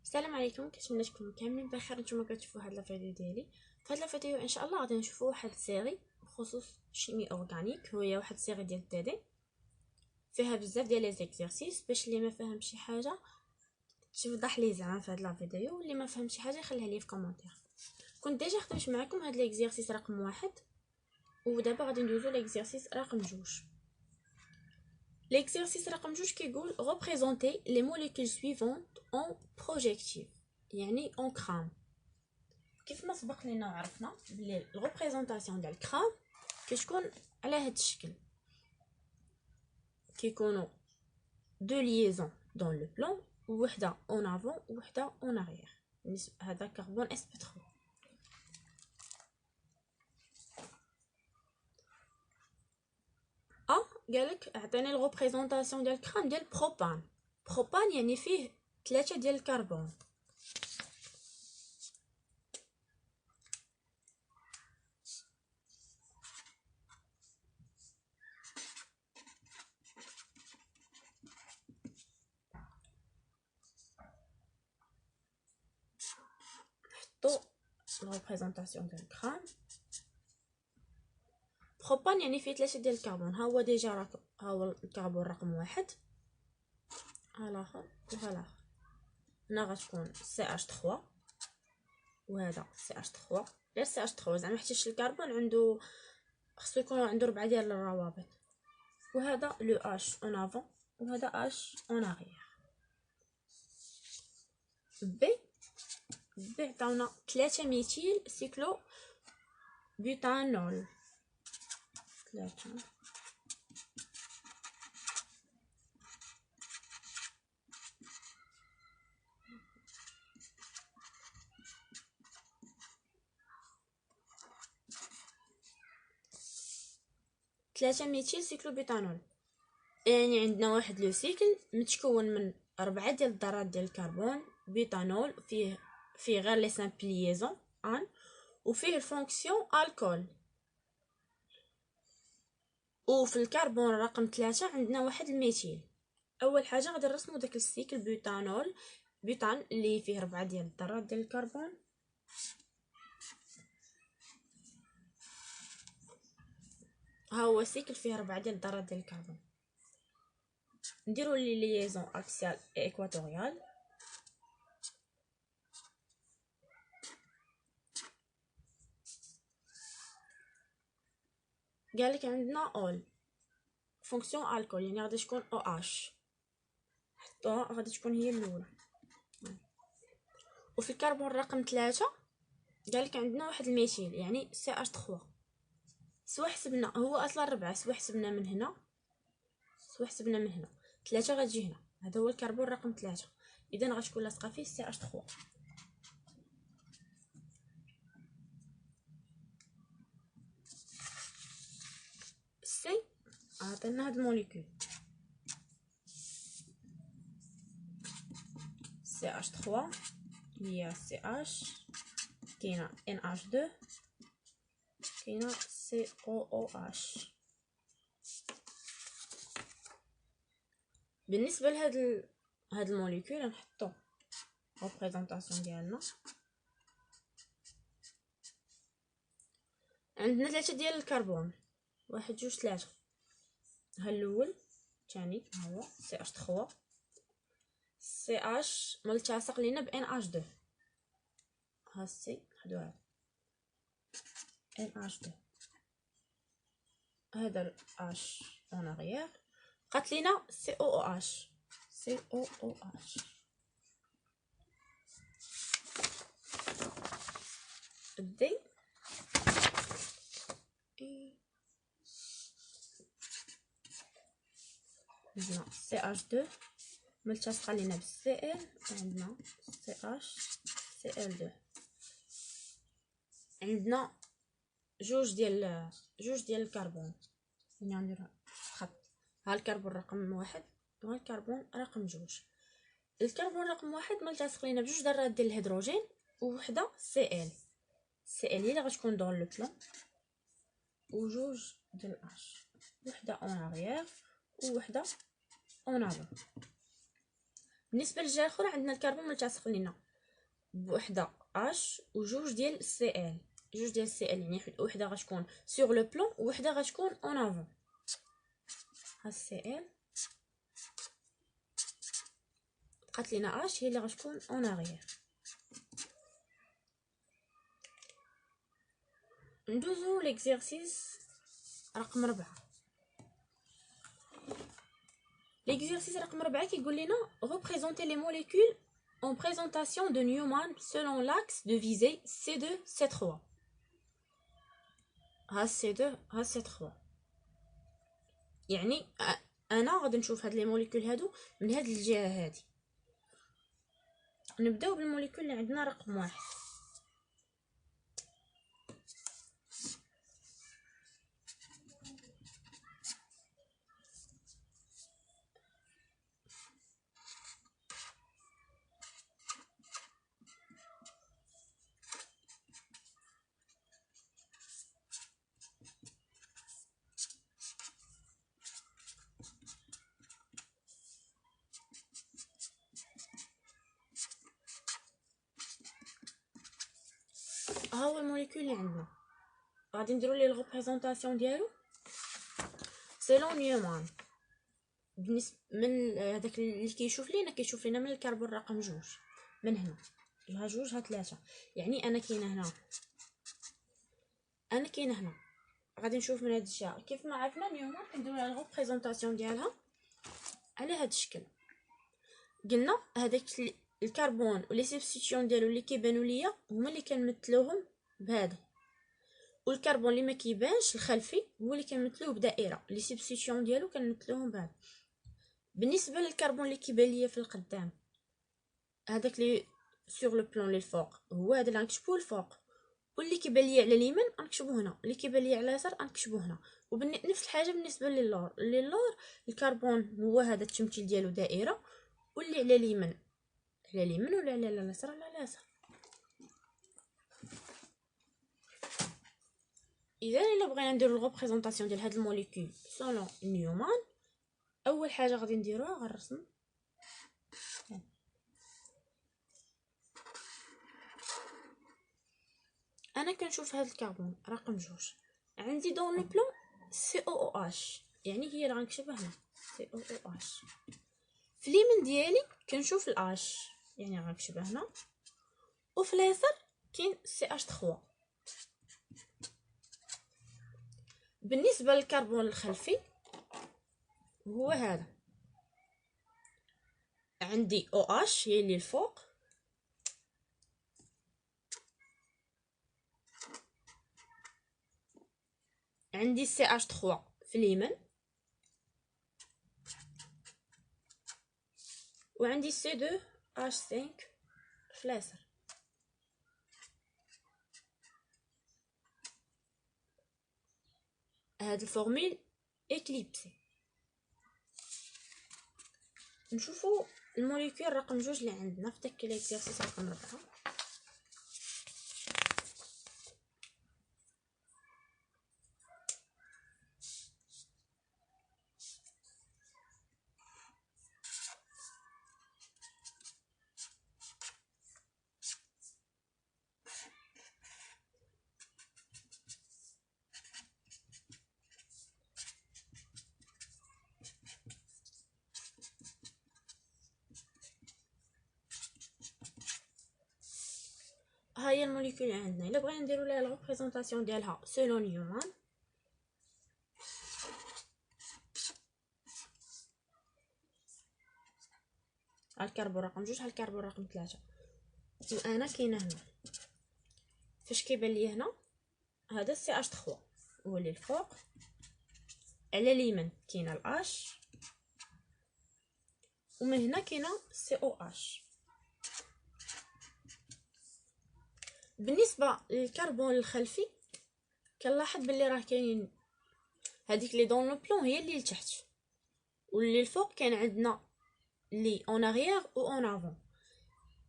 السلام عليكم، كنتمنى تكونوا كاملين بخير. نتوما كتشوفوا هاد الفيديو ديالي. في هاد الفيديو ان شاء الله غادي نشوفوا واحد السيري بخصوص شيمي اورغانيك. هي واحد السيري ديال التدي فيها بزاف ديال لي زيكزيرسيس باش اللي ما فاهم شي حاجه توضح ليه زعما في هاد الفيديو، واللي ما فهم شي حاجه يخليها لي في كومونتير. كنت ديجا خدمت معكم هاد ليكزيرسيس رقم 1 ودابا غادي ندوزو ليكزيرسيس رقم 2. L'exercice رقم 2 كيقول représenter les molécules suivantes en projective، يعني en crâne. كيف ما سبق لينا وعرفنا بلي الريبريزونطاسيون ديال الكرام كتكون على هذا الشكل، كيكونوا دو ليزون دون لو بلان، وحده اون افون وحده اون اريير. هذا كربون اس بي 3. قالك اعطيني الريبريزونطاسيون ديال الكرام ديال بروبان. بروبان يعني فيه 3 ديال الكربون. نحطو الريبريزونطاسيون ديال الكرام. بروبان يعني فيه 3 ديال الكربون. ها هو ديجا ها هو الكربون رقم 1، ها الاخر وها الاخر. هنا غتكون CH3 وهذا CH3، غير CH3 زعما حيت الكربون عنده خصو يكون عنده 4 ديال الروابط. وهذا لو H اون افون وهذا H اون اريير. بي عطاونا 3 ميثيل سيكلو بوتانول. 3 ميثيل سيكلوبيتانول، يعني عندنا واحد لو سيكل متكون من 4 ديال الذرات ديال الكربون. بيتانول فيه غير لي سامبل ليزون ان، وفيه الفونكسيون الكول. وفي الكربون رقم 3 عندنا واحد الميثيل. اول حاجه غادي نرسمو داك السيكل بيتانول، بيتان اللي فيه 4 ديال الذرات ديال الكربون. ها هو سيكل فيه 4 ديال الذرات ديال الكربون. نديرو لي ليزون اكسيال ايكواتوريال. قالك عندنا اول فونكسيون الكول، يعني غادي تكون او اش، حطوها غادي تكون هي الاولى. وفي الكربون رقم 3 قالك عندنا واحد الميثيل يعني CH3. سوا حسبنا هو اصلا 4، سوا حسبنا من هنا سوا حسبنا من هنا 3 غتجي هنا. هذا هو الكربون رقم 3، اذا غتكون لاصقه فيه CH3. سي عطينا هاد الموليكول CH3 هي CH، كاينه NH2، كاينه COOH. بالنسبه هاد الموليكول نحطو ريبريزونطاسيون ديالنا. عندنا 3 ديال الكربون، 1 2 3. ها الاول الثاني هو CH3. CH ملتصق لينا ب NH2. ها سي نحدو هذا NH2، هذا ال H اون اريير. بقات لينا COOH. دي عندنا CH2 ملتصقه لينا ب Cl، عندنا CH Cl2. عندنا جوج ديال الكربون، يعني ندير خط. ها الكربون رقم 1 وها الكربون رقم 2. الكربون رقم 1 ملتصق لينا بجوج ذرات ديال الهيدروجين ووحده Cl هي اللي غتكون دون لو بلان، وجوج ديال H، وحده اون اريير ووحده اون افون. بالنسبه للجهه الاخرى عندنا الكربون ملتصق لينا بوحده اش وجوج ديال سي ال، جوج ديال سي ال يعني وحده غتكون سور لو بلون وحده غتكون اون افون. ها سي ال بقات لينا اش هي اللي غتكون اون اغيير. ندوزو ليكزيرسيس رقم 4. ليكزيرسيس رقم 4 كيقول لنا représenter les molécules en présentation de Newman selon l'axe de visée C2 C3. ها C2 ها C3 يعني انا غادي نشوف هاد لي موليكول هادو من هاد الجهه هادي. نبداو بالموليكول اللي عندنا رقم 1. ها هو الموليكول اللي عندنا، غادي نديرو ليه الريبريزونطاسيون ديالو سيلون نيومان. بالنسبه من هذاك اللي كيشوف لينا من الكربون رقم 2 من هنا، ها 2 ها 3، يعني انا كاينه هنا غادي نشوف من هاد الجهه. كيف ما عرفنا نيومان كنديرو لها الريبريزونطاسيون ديالها على هاد الشكل. قلنا هذاك الكربون ولي سبستيتيون ديالو اللي كيبانوا ليا هما اللي كنمثلوهم بهذا، والكربون اللي ما كيبانش الخلفي هو اللي كنمثلوه بدائره، لي سبستيتيون ديالو كنمثلوهم بهذا. بالنسبه للكربون اللي كيبان ليا في القدام، هذاك لي سور لو بلون للفوق هو هذا اللي غنكتبوه الفوق، واللي كيبان ليا على اليمين غنكتبوه هنا، اللي كيبان ليا على اليسار غنكتبوه هنا. ونفس الحاجه بالنسبه للور الكربون هو هذا التمثيل ديالو دائره، واللي على اليمين ولا على اليسار على اليسار. اذا الا بغينا نديرو الريبريزونطاسيون ديال هاد الموليكول سولون نيومان، اول حاجه غادي نديروها غنرسم انا كنشوف هاد الكربون رقم 2 عندي دون لو بلون سي او او اش، يعني هي اللي غنكتبها هنا سي او او اش. في اليمين ديالي كنشوف الاش، يعني غنكتبها هنا، وفي اليسار كاين سي اش 3. بالنسبه للكربون الخلفي هو هذا، عندي او اش هي اللي الفوق، عندي سي اش 3 في اليمين، وعندي سي 2 اش 5 في اليسار. هاد الفورميل اكليبسي. نشوفوا الموليكول رقم 2 اللي عندنا في داك ليكزيرسيس رقم 4. ها هي الموليكول اللي عندنا. الا بغينا نديرو ليها الريبريزونطاسيون ديالها سولون نيومان، ها الكربون رقم 2 ها الكربون رقم 3. انا كاينه هنا فاش كيبان لي هنا هذا سي اش 3 هو اللي الفوق، على اليمين كاينه الاش، ومن هنا كاينه سي او اش. بالنسبه للكربون الخلفي كنلاحظ بلي راه كاينين هذيك لي دون لو بلون هي اللي لتحت، واللي الفوق كان عندنا لي اون اغيير و اون افون،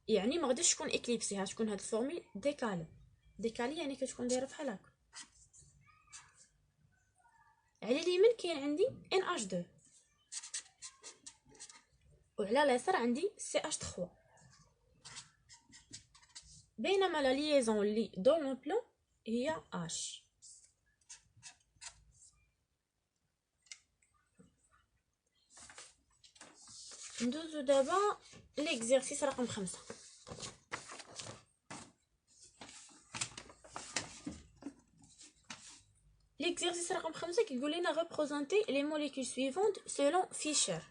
يعني ما غاديش تكون اكليبسي، غتكون هاد الفورميل ديكالي يعني كتكون دايره بحال هكا. على اليمين كاين عندي ان اش 2، وعلى اليسار عندي CH3. بينما لا ليزون اللي دون لو بلان هي H. ندوزو دابا ليكزيرسيس رقم 5. ليكزيرسيس رقم 5 كيقول لنا représenter les molécules suivantes selon Fischer.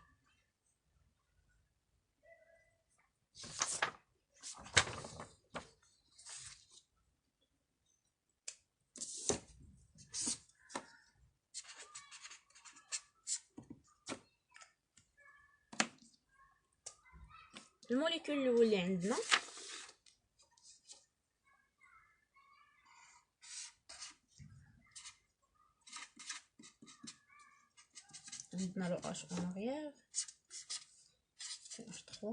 الموليكول الاول اللي عندنا لو اش اون arrière CH3.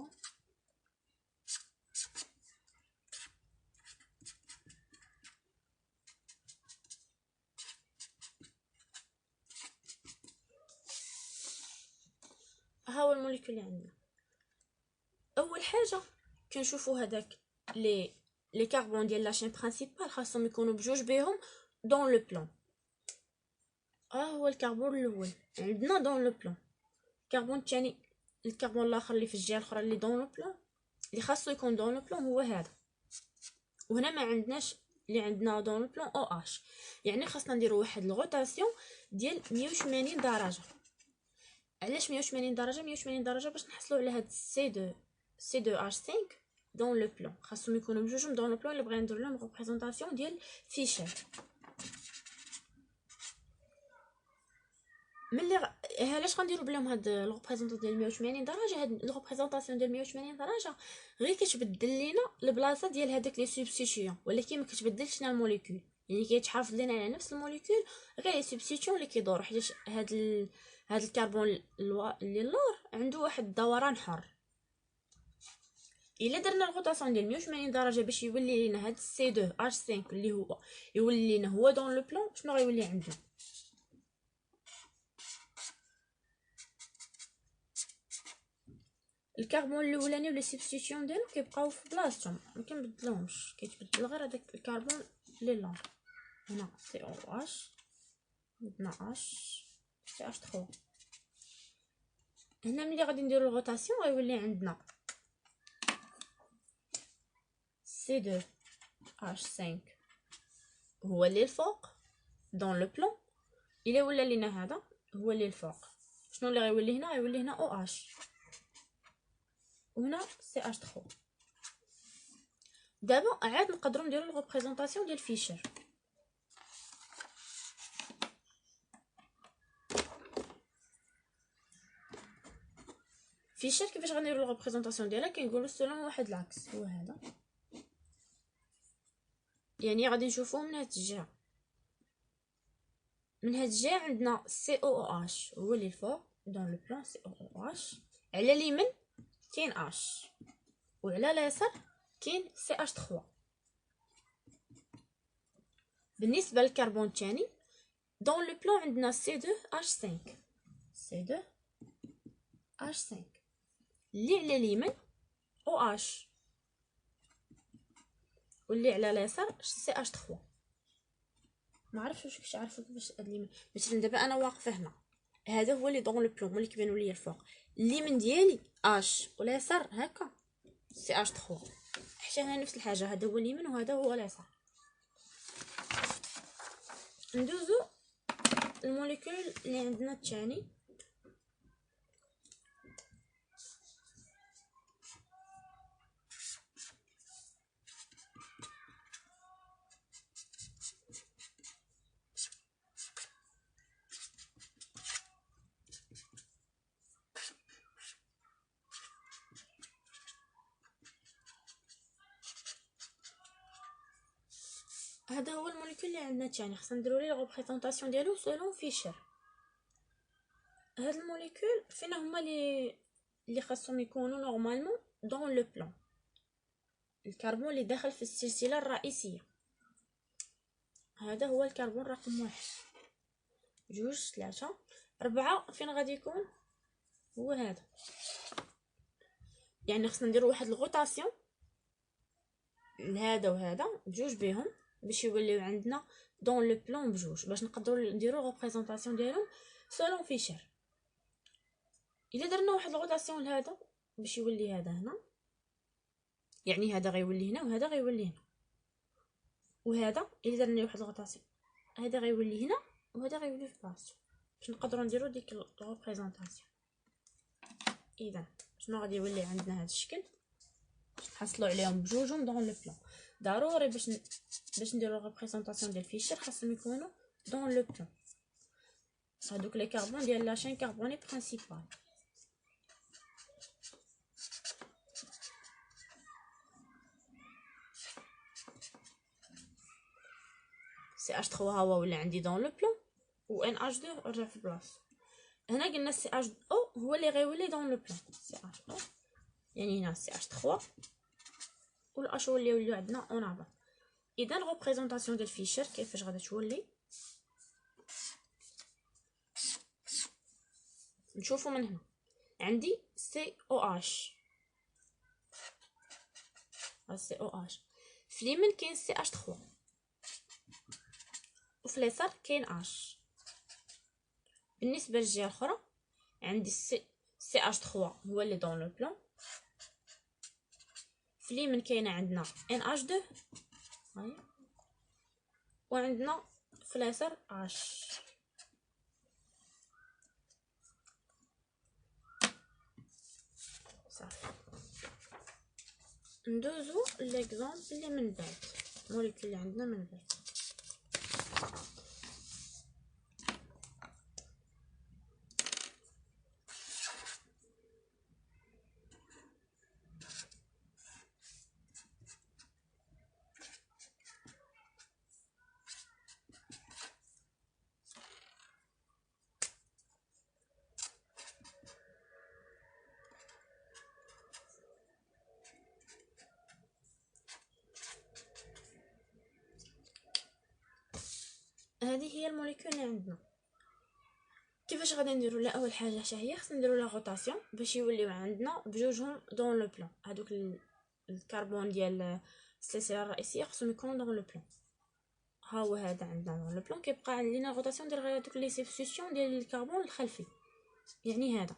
ها هو الموليكول اللي عندنا. اول حاجه كنشوفوا هذاك لي كربون ديال لاشين برينسيپال خاصهم يكونوا بجوج بهم دون لو بلان. هو الكربون الاول عندنا دون لو بلان. الكربون الثاني، الكربون الاخر اللي في الجهه الاخرى اللي دون لو بلان، اللي خاصو يكون دون لو بلان هو هذا. وهنا ما عندناش اللي عندنا دون لو بلان او اش، يعني خاصنا نديرو واحد الغوتاسيون ديال 180 درجه. علاش 180 درجه؟ 180 درجه باش نحصلوا على هاد C2H5 دون لو بلان. خاصهم يكونوا بجوجهم دون لو بلان اللي بغينا ندير لهم ريبريزونطاسيون ديال فيشر. ملي علاش غنديروا بلهم هاد الريبريزونطاسيون ديال 180 درجه؟ هاد الريبريزونطاسيون ديال 180 درجه غير كتبدل لينا البلاصه ديال هذاك لي سوبستيتيون، ولكن ما كتبدلش لنا الموليكول. يعني كيتحافظ لنا على نفس الموليكول غير لي سوبستيتيون اللي كيدوروا، حيت هاد الكربون اللي اللور عنده واحد الدوران حر. الا درنا الغوطاسيون ديال 180 درجه باش يولي لنا هاد C2H5 اللي هو يولي لنا هو دون لو بلان، شنو غيولي عندنا؟ الكربون الاولاني ولا سبستيتيون ديالو كيبقاو في بلاصتهم، ما كنبدلوهمش، كيتبدل غير هذاك الكربون اللي لون. هنا COH، عندنا H، CH3. هنا ملي غادي نديرو الغوطاسيون غيولي عندنا C2H5 هو اللي الفوق دون لو بلان. الا ولا لينا هذا هو اللي الفوق، شنو اللي غيولي هنا؟ غيولي هنا OH وهنا CH3. دابا عاد نقدروا نديروا الريبريزونطاسيون ديال فيشر. فيشر كيفاش غنديروا الريبريزونطاسيون ديالها؟ كنقولوا سولون واحد العكس، هو هذا. يعني غادي نشوفوه من هاد الجهه، من هاد الجهه عندنا COOH هو اللي الفوق دون لو بلان. COOH على اليمين كاين H وعلى اليسار كاين CH3. بالنسبه للكربون الثاني دون لو بلان عندنا C2H5 اللي على اليمين OH واللي على اليسار CH3. ما عرفتش واش كنت عارفه كيفاش اليمين. مثلا دابا انا واقفه هنا، هذا هو اللي دون لو بلان، هو اللي كيبانوا ليا الفوق. اليمين ديالي H واليسار هكا CH3. حتى هنا نفس الحاجه، هذا هو اليمين وهذا هو اليسار. ندوزو الموليكول اللي عندنا الثاني. هذا هو الموليكول اللي عندنا الثاني، خصنا نديرو ليه ريبريزونطاسيون ديالو سولون فيشر. هاد الموليكول فينا هما اللي خاصهم يكونوا نورمالمون دون لو بلان. الكربون اللي داخل في السلسله الرئيسيه، هذا هو الكربون رقم 1 2 3 4. فين غادي يكون؟ هو هذا. يعني خصنا نديرو واحد الغوطاسيون لهذا وهذا بجوج بيهم باش يوليو عندنا دون لو بلان بجوج، باش نقدروا نديرو ريبريزونطاسيون ديالهم سولون فيشر. الا درنا واحد الغوطاسيون لهذا باش يولي هذا هنا، يعني هذا غيولي هنا وهذا غيولي هنا، وهذا الا درنا واحد الغوطاسيون هذا غيولي هنا وهذا غيولي في بلاصتو باش نقدروا نديرو ديك الريبريزونطاسيون. اذا شنو غادي يولي عندنا هذا الشكل باش نحصلوا عليهم بجوجهم دون لو بلان. ضروري باش نديرو ريبريزونطاسيون ديال الفيشر خاصهم يكونوا دون لو بلان. هادوك لي كاربون ديال لا شين كاربوني برينسيبال. سي اش 3 هو ولا عندي دون لو بلان، و ان اش 2 رجع في بلاصتو. هنا قلنا سي اش او هو اللي غيولي دون لو بلان، سي اش او يعني هنا سي اش 3 والاش هو اللي يوليو عندنا اون افون. اذا الريبريزونطاسيون ديال فيشر كيفاش غادا تولي؟ نشوفوا من هنا عندي سي او اش، سي او اش في اليمين كاين سي اش 3 وفي اليسار كاين اش. بالنسبه للجهه الاخرى عندي سي اش 3 هو اللي دون لو بلان، في اليمين كاينه عندنا ان اش 2 هاي، وعندنا في اليسار اش. صافي ندوزو ليكزامبل اللي من بعد، الموليكول اللي عندنا من بعد. هذه هي الموليكول اللي عندنا. كيفاش غادي نديرو؟ لا اول حاجه حتى هي خصنا نديرو لا روتاسيون باش يوليو عندنا بجوجهم دون لو بلان. هذوك الكربون ديال السلسله الرئيسيه خصهم يكونوا دون لو بلان. ها هو هذا عندنا دون لو بلان، كيبقى علينا روتاسيون ديال غير هذوك لي سبستيوشن ديال الكربون الخلفي. يعني هذا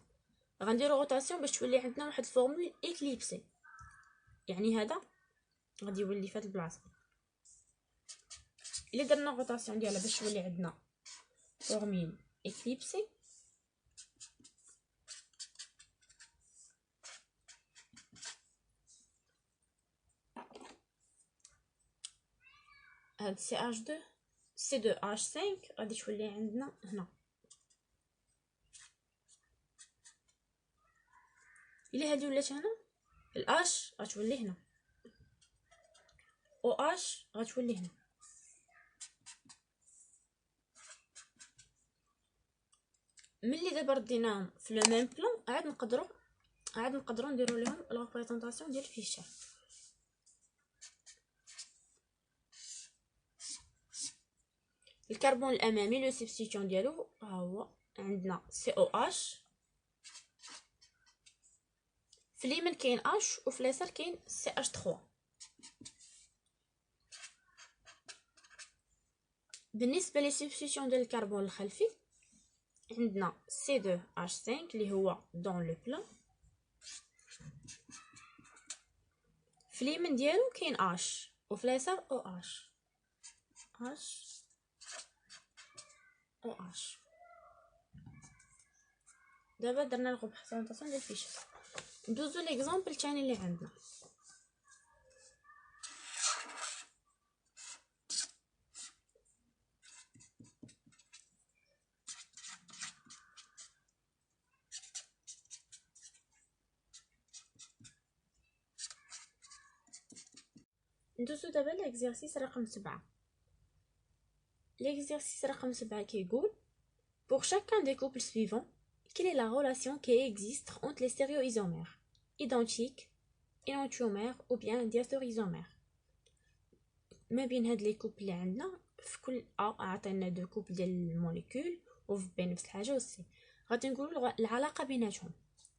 غنديرو روتاسيون باش تولي عندنا واحد الفورمول اكليبسي، يعني هذا غادي يولي في هاد البلاصه. الا درنا روتاسيون ديالها باش تولي عندنا فورمول اكليبسي، هاد سي اش 2 سي 2 اش 5 غادي تولي عندنا هنا. الا هادي ولات هنا الاش غتولي هنا، او اش غتولي هنا. ملي دابا رديناهم في لو ميم بلان عاد نقدروا نديروا لهم لا ريبريزونطاسيون ديال الفيشر. الكربون الامامي لو سبستيتيون ديالو ها هو عندنا سي او اش، في اليمين كاين اش وفي اليسار كاين سي اش 3. بالنسبه لي سبستيتيون ديال الكربون الخلفي عندنا سي 2 اش 5 اللي هو دون لو بلان، في اليمين ديالو كاين اش وفي اليسار او اش، اش او اش. دابا درنا الريبريزونطاسيون ديال الفيشر. ندوزو ليكزامبل الثاني اللي عندنا. ندوزو دابا ليكزارسيس رقم 7. ليكزارسيس رقم 7 كيقول pour chacun des couples suivants quelle est la relation qui existe entre les stéréoisomères identiques, énantiomères ou bien diastereoisomères. ما بين هاد لي كوبل اللي عندنا في كل عطينا دو كوبل ديال الموليكول وفي بين نفس الحاجه و سي غادي نقولوا العلاقه بيناتهم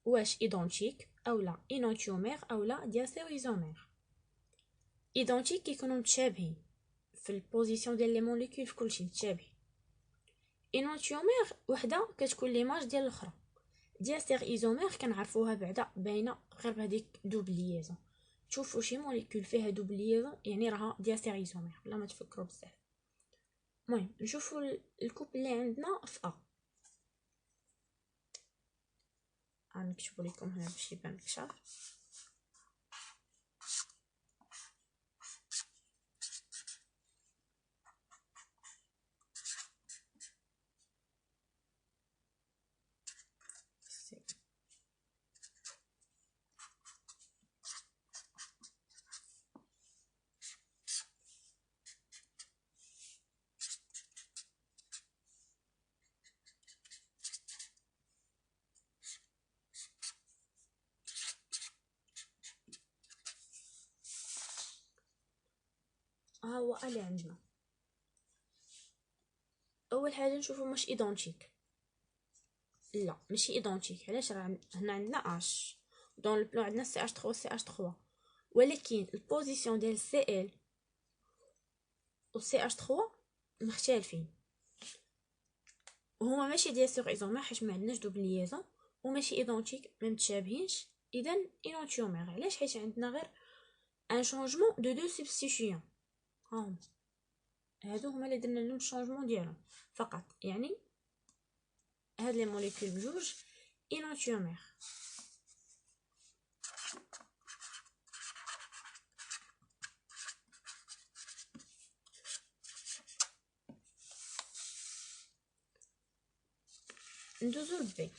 واش ايدونتيك او لا اينونتيومير او لا دياسير ايزومير. ايدونتيك كيكونوا متشابهين في البوزيسيون ديال لي موليكول، في كلشي متشابهين. اينونتيومير وحده كتكون ليماج ديال الاخرى. دياسير ايزومير كنعرفوها بعدا باينه غير بهذيك دوبل ليزون. تشوفوا شي موليكول فيها دوبل ليزون يعني راها دياسير ايزومير، بلا ما تفكروا بزاف. المهم نشوفوا الكوب اللي عندنا في ا. غنكتبوا لكم هنا باش يبان كشاف. ها هو اللي عندنا. اول حاجه نشوفوا واش ايدونتيك. لا ماشي ايدونتيك. علاش؟ راه هنا عندنا اش دون البلان، عندنا سي اش 3 سي اش 3، ولكن البوزيسيون ديال سي ال و سي اش 3 مختلفين. هما ماشي ديال سور ايزومير حيت ما عندناش دوبل ليزون، وماشي ايدونتيك ما متشابهينش. اذا اينونتيومير. علاش؟ حيت عندنا غير ان شونجمون دو سبستيتيون. ها هادو هما اللي درنا لهم الشونجمون ديالهم فقط. يعني هاد لي موليكول بجوج اينونتيومير. ندوزو لبي.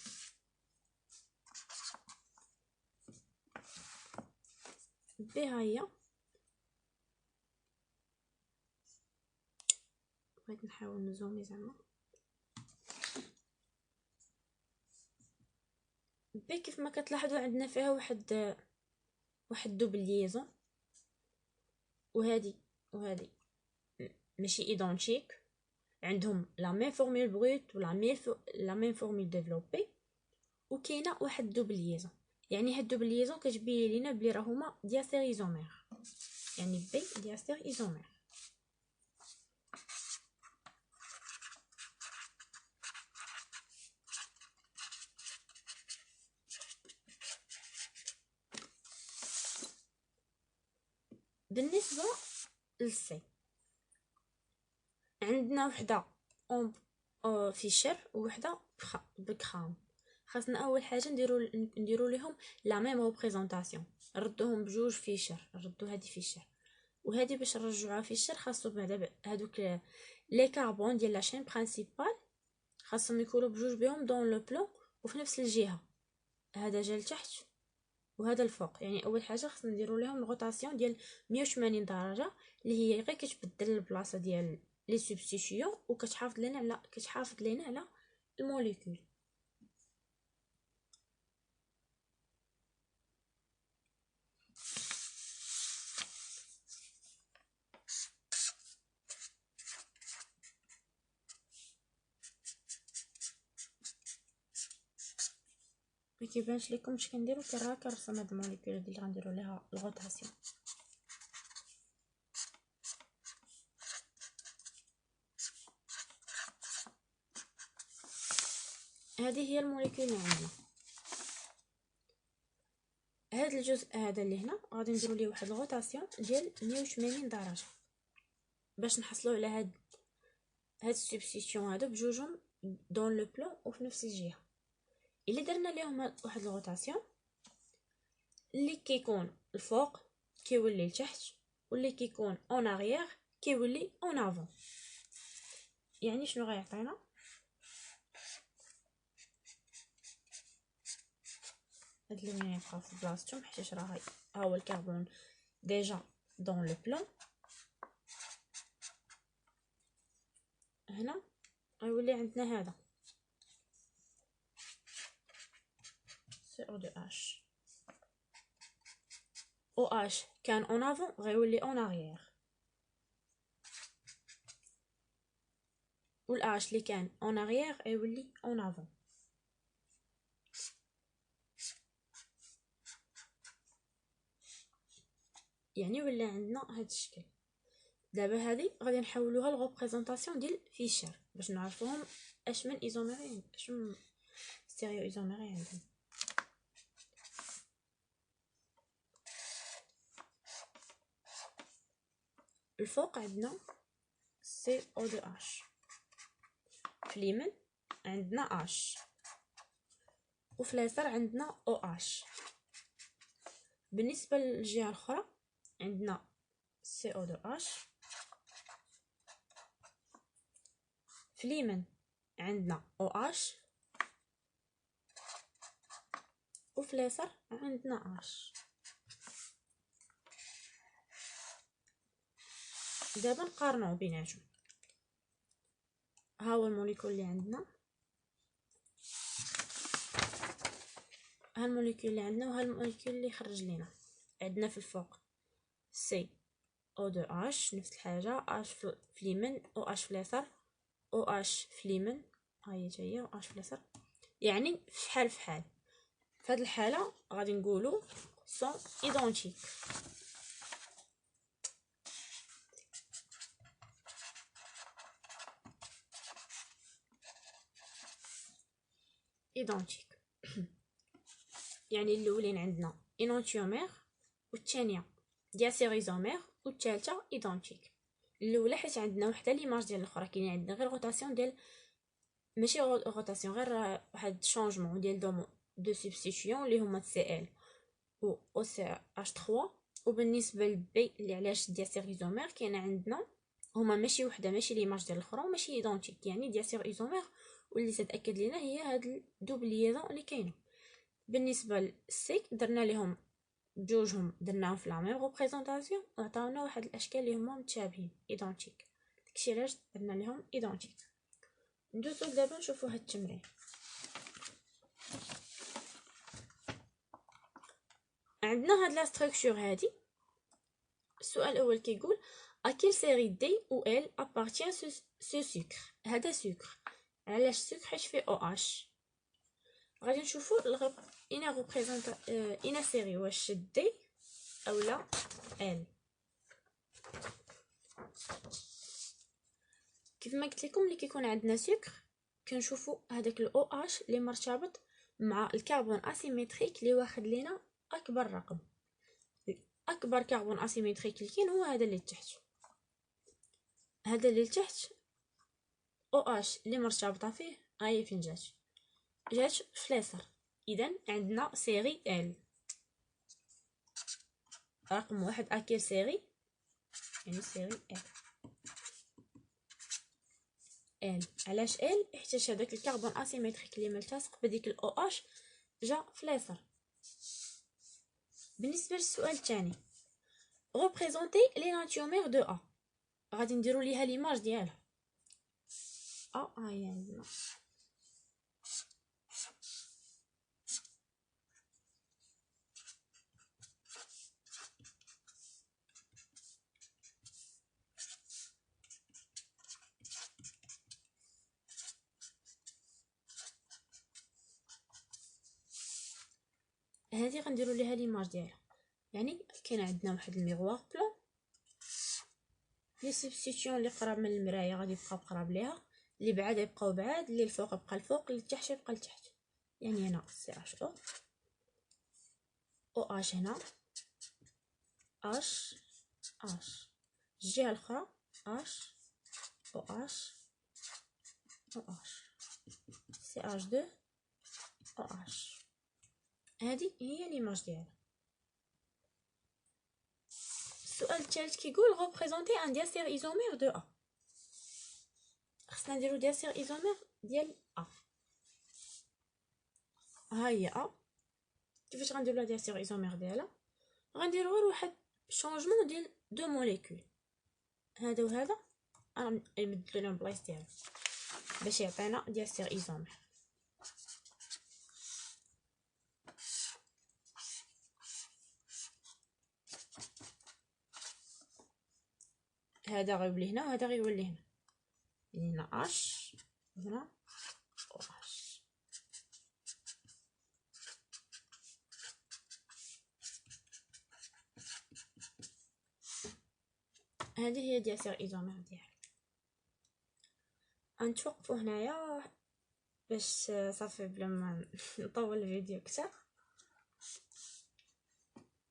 بي ها هي. بغيت نحاول نزومي زعما. بي كيف ما كتلاحظوا عندنا فيها واحد دوبل ليزون، وهادي ماشي ايدونتيك. عندهم لا ميم فورمول بروت ولا لا ميم فورمول ديفلوبي، وكاينه واحد دوبل ليزون. يعني هاد دوبل ليزون كتبين لينا بلي راهما دياسير ايزومير، يعني بي دياسير ايزومير. بالنسبه للسي عندنا وحده اون فيشر وحده بكرام. خاصنا اول حاجه نديرو ليهم لا ميم ريبريزونطاسيون. نردوهم بجوج فيشر، نردو هادي فيشر وهادي باش نرجعوها فيشر. خاصو بعدا هادوك لي كاربون ديال لا شين برينسيبال خاصهم يكونوا بجوج بهم دون لو بلون وفي نفس الجهه. هذا جا لتحت وهذا الفوق. يعني اول حاجه خاصنا نديرو لهم الروتاسيون ديال 180 درجه، اللي هي غير كتبدل البلاصه ديال لي سبستيتيون وكتحافظ لينا على الموليكول. ما كيبانش لكم اش كنديرو؟ كرا كنرسم هاد الموليكول اللي غنديرو ليها الروتاسيون. هذه هي الموليكول اللي عندنا. هاد الجزء هذا اللي هنا غادي نديرو ليه واحد الروتاسيون ديال 180 درجه باش نحصلوا على هاد السبستيتيون هادو بجوجهم دون لو بلون وفي نفس الجهه. الا درنا ليهم واحد الروتاسيون، اللي كيكون الفوق كيولي لتحت واللي كيكون اون اريير كيولي اون افون. يعني شنو غيعطينا؟ هاد اللون يبقى في بلاصتهم حيت راه ها هو الكربون ديجا دون لو بلون. هنا غيولي عندنا هذا CO2H. OH كان اون افون غيولي اون اريير، والH اللي كان اون اريير غيولي اون افون. يعني ولا عندنا هذا الشكل. دابا هذه غادي نحولوها لغوبريزونطاسيون ديال فيشر باش نعرفوهم اش من ايزوميري اش من ستيريو ايزوميري عندهم. الفوق عندنا CO2H، في اليمين عندنا H، وفي اليسار عندنا OH. بالنسبه للجهه الاخرى عندنا CO2H، في اليمين عندنا OH، وفي اليسار عندنا H. دابا نقارنوا بيناتهم. ها هو الموليكول اللي عندنا، ها الموليكول اللي عندنا وها الموليكول اللي خرج لينا. عندنا في الفوق CO2H نفس الحاجه، H في اليمين OH في اليسار، OH في اليمين ها هي OH في اليسار، يعني فحال فحال. في هذه الحاله غادي نقولوا سون ايدونتيك. ايدونتيك يعني الاولين عندنا انونتيومير، والثانيه دياسيريزومير، والثالثه ايدونتيك. الاولى حيت عندنا وحده ليماج ديال الاخرى، كاين عندنا غير روتاسيون ديال ماشي روتاسيون، غير واحد شونجمون ديال دو سبستيتيون اللي هما CL و OCH3. وبالنسبه للبي اللي علاش دياسيريزومير كاين عندنا هما ماشي وحده، ماشي ليماج ديال الاخرى وماشي ايدونتيك، يعني دياسيريزومير واللي تتاكد لينا هي هاد الدوبل ليزون اللي كاينه. بالنسبه للسيك درنا لهم بجوجهم درناهم في لا ميم ريبريزونطاسيون وعطاونا واحد الاشكال اللي هما متشابهين ايدونتيك، داكشي علاش درنا لهم ايدونتيك. ندوزو دابا نشوفوا هاد التمرين. عندنا هاد لا ستركتور هادي. السؤال الاول كيقول à quelle série D ou L appartient ce sucre. هذا سكر، علاش سكر؟ حيت فيه OH. غادي نشوفوا اين ريبريزونط اين سيري، واش دي اولا ال. كيف ما قلت لكم، ملي كيكون عندنا سكر كنشوفوا هذاك الاو اش اللي مرتبط مع الكربون اسيمتريك اللي واخد لينا اكبر رقم. اكبر كربون اسيمتريك اللي كاين هو هذا اللي تحت. هذا اللي تحت او اش اللي مرتبطه فيه هاي فين جات في اليسار. اذا عندنا سيري ال رقم واحد اكيل سيري، يعني سيري ال. علاش ال؟ حيت هذاك الكربون اسيمتريك اللي ملتصق بديك الاو اش جا في اليسار. بالنسبه للسؤال الثاني ريبريزونتي ليناتيومير دو ا، غادي نديروا ليها ليماج ديالها. هاي عندنا هذه غنديروا ليها ليماج ديالها. يعني كاين عندنا واحد الميغوار بلون، لي سبستيتيون اللي قراب من المرايه غادي يبقاو قراب ليها، اللي بعاد يبقاو بعاد، اللي الفوق يبقى الفوق، اللي تحت يبقى لتحت. يعني هنا سي اش او او اش، هنا اش اش، الجهه الاخرى اش او اش او اش، سي اش 2 او اش. هذه هي ليماج ديالها. السؤال الثالث كيقول ريبريزونتي ان دياسير ايزومير دو ا. خصنا نديرو دياسير ايزومير ديال ا. ها هي ا. كيفاش غنديرو لا دياسير ايزومير ديالها؟ غنديرو غير واحد شونجمون ديال دو موليكول، هذا وهذا نبدلو لهم بلايص ديالهم باش يعطينا دياسير ايزومير. هذا غيولي هنا وهذا غيولي هنا، يعني هنا اش وهنا او اش. هذه هي ديال سيغ ايزومير ديالي. غنتوقفو هنايا باش صافي بلا ما نطول الفيديو اكثر،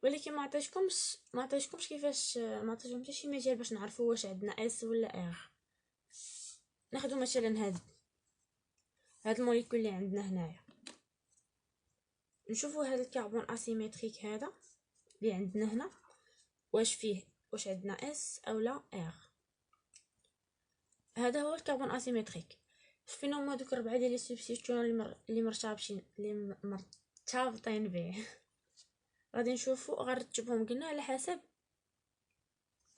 ولكن ما عطيتكمش كيفاش، ما عطيتكم حتى شي مجال باش نعرفوا واش عندنا اس ولا ار. ناخذ مثلا هاد الموليكول اللي عندنا هنايا، نشوفوا هذا الكربون اسيمتريك هذا اللي عندنا هنا واش عندنا اس او لا ار. هذا هو الكربون اسيمتريك. فين هما دوك 4 ديال لي سبستيتيون اللي مرتبطين به؟ غادي نشوفوا، غنرتبهم قلنا على حسب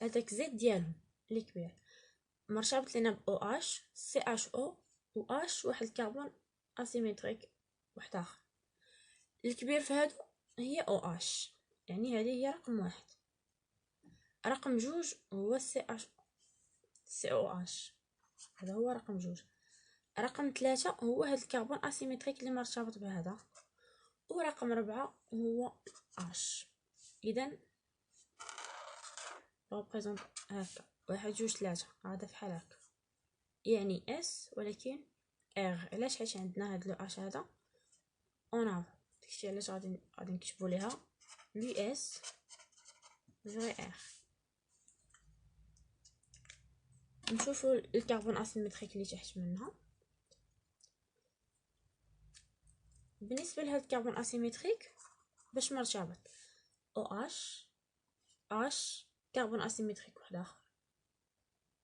هذاك زيت ديالهم اللي كبير. مرتبط لينا ب OH CHO و H واحد الكربون اسيمتريك واحد اخر. الكبير في هادو هي OH، يعني هذه هي رقم 1. رقم 2 هو COH، هذا هو رقم 2. رقم 3 هو هذا الكربون اسيمتريك اللي مرتبط بهذا، ورقم 4 هو H. اذا ريبريزونط هكا 1 2 3 هذا فحال هكا، يعني اس ولكن ار. علاش؟ حيت عندنا هاد لو اش هذا اون افون. داكشي علاش غادي نكتبوا ليها لو اس فري ار. نشوفوا الكربون اسيمتريك اللي تحت منها. بالنسبه لهاد الكربون اسيمتريك باش مرتبط او اش كربون اسيمتريك واحد اخر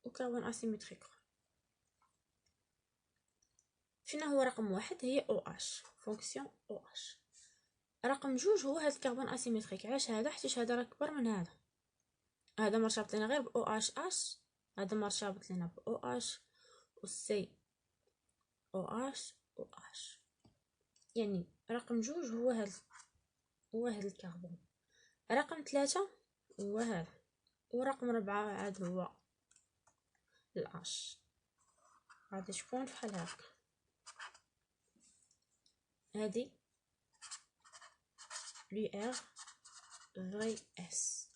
وكربون اسيمتريك اخر. فينا هو رقم 1 هي او اش فونكسيون او اش. رقم 2 هو هاد الكربون اسيمتريك. علاش هذا؟ حيت هذا راه كبر من هذا مرتبط لنا غير ب او اش، هذا مرتبط لنا ب او اش و سي او اش و اش. يعني رقم 2 هو هاد الكربون. رقم 3 هو هذا، ورقم 4 عاد هو الاش. غادي تكون بحال هكا. هادي لو ار فري اس.